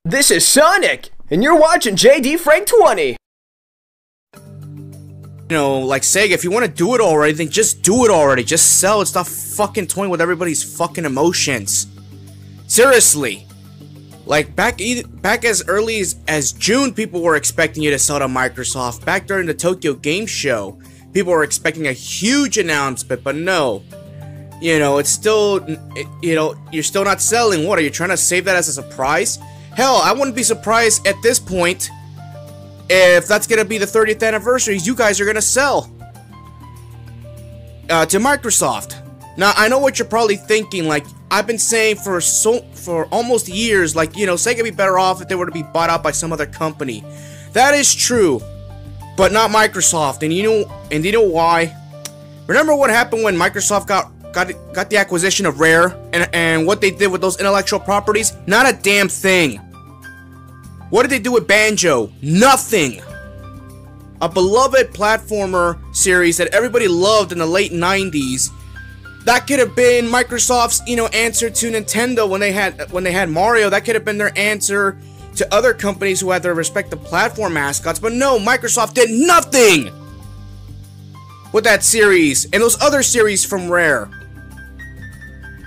This is Sonic, and you're watching JD Frank 20. You know, like Sega, if you want to do it already, then just do it already. Just sell it. Stop fucking toying with everybody's fucking emotions. Seriously. Like, back as early as June, people were expecting you to sell to Microsoft. Back during the Tokyo Game Show, people were expecting a huge announcement, but no. You know, it's still, you're still not selling. What, are you trying to save that as a surprise? Hell, I wouldn't be surprised at this point if that's gonna be the 30th anniversary. You guys are gonna sell to Microsoft. Now, I know what you're probably thinking. Like, I've been saying for almost years, like, you know, Sega would be better off if they were to be bought out by some other company. That is true, but not Microsoft. And you know why? Remember what happened when Microsoft got the acquisition of Rare and what they did with those intellectual properties? Not a damn thing. What did they do with Banjo? Nothing. A beloved platformer series that everybody loved in the late 90s. That could have been Microsoft's, answer to Nintendo when they had Mario. That could have been their answer to other companies who had their respective platform mascots. But no, Microsoft did nothing with that series and those other series from Rare.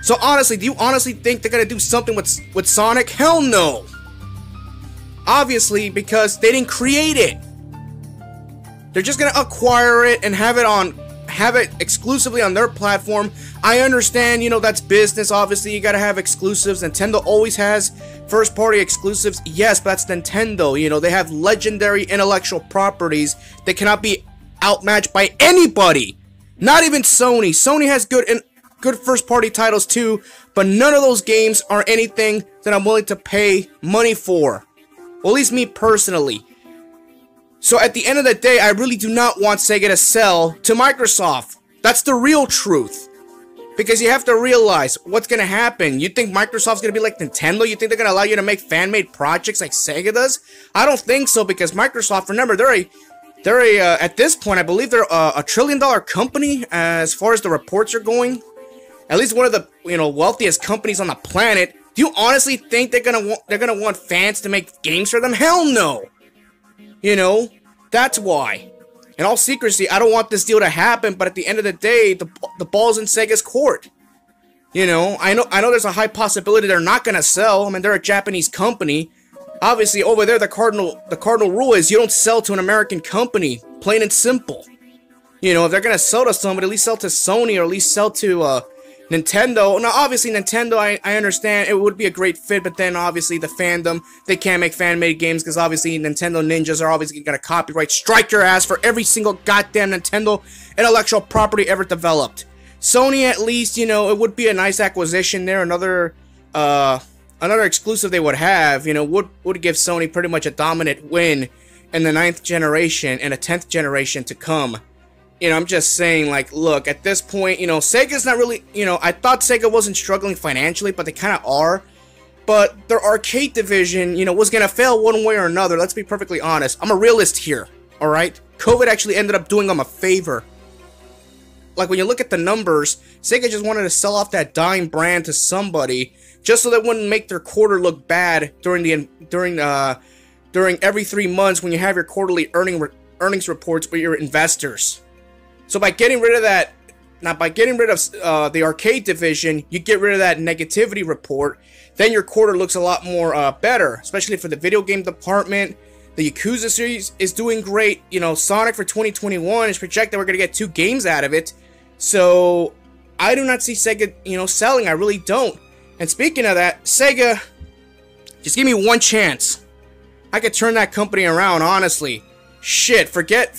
So honestly, do you honestly think they're gonna do something with Sonic? Hell no. Obviously, because they didn't create it. They're just gonna acquire it and have it exclusively on their platform. I understand, that's business. Obviously, you gotta have exclusives. Nintendo always has first-party exclusives. Yes, but that's Nintendo. They have legendary intellectual properties that cannot be outmatched by anybody. Not even Sony. Sony has good first-party titles too, but none of those games are anything that I'm willing to pay money for. Well, at least me personally. So at the end of the day, I really do not want Sega to sell to Microsoft. That's the real truth. Because you have to realize what's going to happen. You think Microsoft's going to be like Nintendo? You think they're going to allow you to make fan-made projects like Sega does? I don't think so, because Microsoft, remember, at this point, I believe they're a $1 trillion company as far as the reports are going. At least one of the, wealthiest companies on the planet. Do you honestly think they're gonna want fans to make games for them? Hell no. That's why. In all secrecy, I don't want this deal to happen, but at the end of the day, the ball's in Sega's court. I know there's a high possibility they're not gonna sell. I mean, they're a Japanese company. Obviously, over there, the cardinal rule is you don't sell to an American company. Plain and simple. If they're gonna sell to somebody, at least sell to Sony, or at least sell to Nintendo. Now, obviously, Nintendo, I understand it would be a great fit, but then obviously the fandom, they can't make fan-made games because obviously Nintendo ninjas are obviously gonna copyright strike your ass for every single goddamn Nintendo intellectual property ever developed. Sony, at least, it would be a nice acquisition there. Another exclusive they would have, would give Sony pretty much a dominant win in the 9th generation and a 10th generation to come. I'm just saying, like, look, at this point, Sega's not really, I thought Sega wasn't struggling financially, but they kind of are. But their arcade division, was going to fail one way or another. Let's be perfectly honest. I'm a realist here, alright? COVID actually ended up doing them a favor. Like, when you look at the numbers, Sega just wanted to sell off that dying brand to somebody, just so that wouldn't make their quarter look bad during every 3 months when you have your quarterly earnings reports with your investors. So by getting rid of that, the arcade division, you get rid of that negativity report, then your quarter looks a lot more better, especially for the video game department. The Yakuza series is doing great. Sonic for 2021 is projected we're going to get 2 games out of it. So I do not see Sega, selling. I really don't. And speaking of that, Sega, just give me one chance. I could turn that company around, honestly. Shit, forget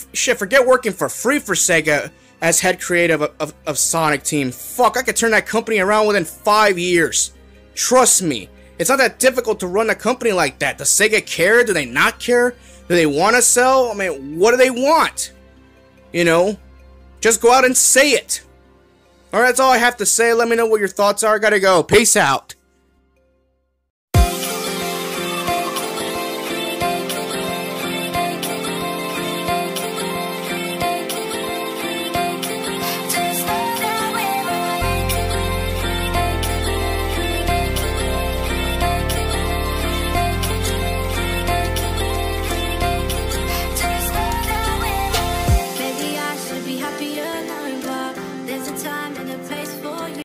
working for free for Sega as head creative of Sonic Team. Fuck, I could turn that company around within 5 years. Trust me. It's not that difficult to run a company like that. Does Sega care? Do they not care? Do they want to sell? I mean, what do they want? Just go out and say it. Alright, that's all I have to say. Let me know what your thoughts are. I gotta go. Peace out.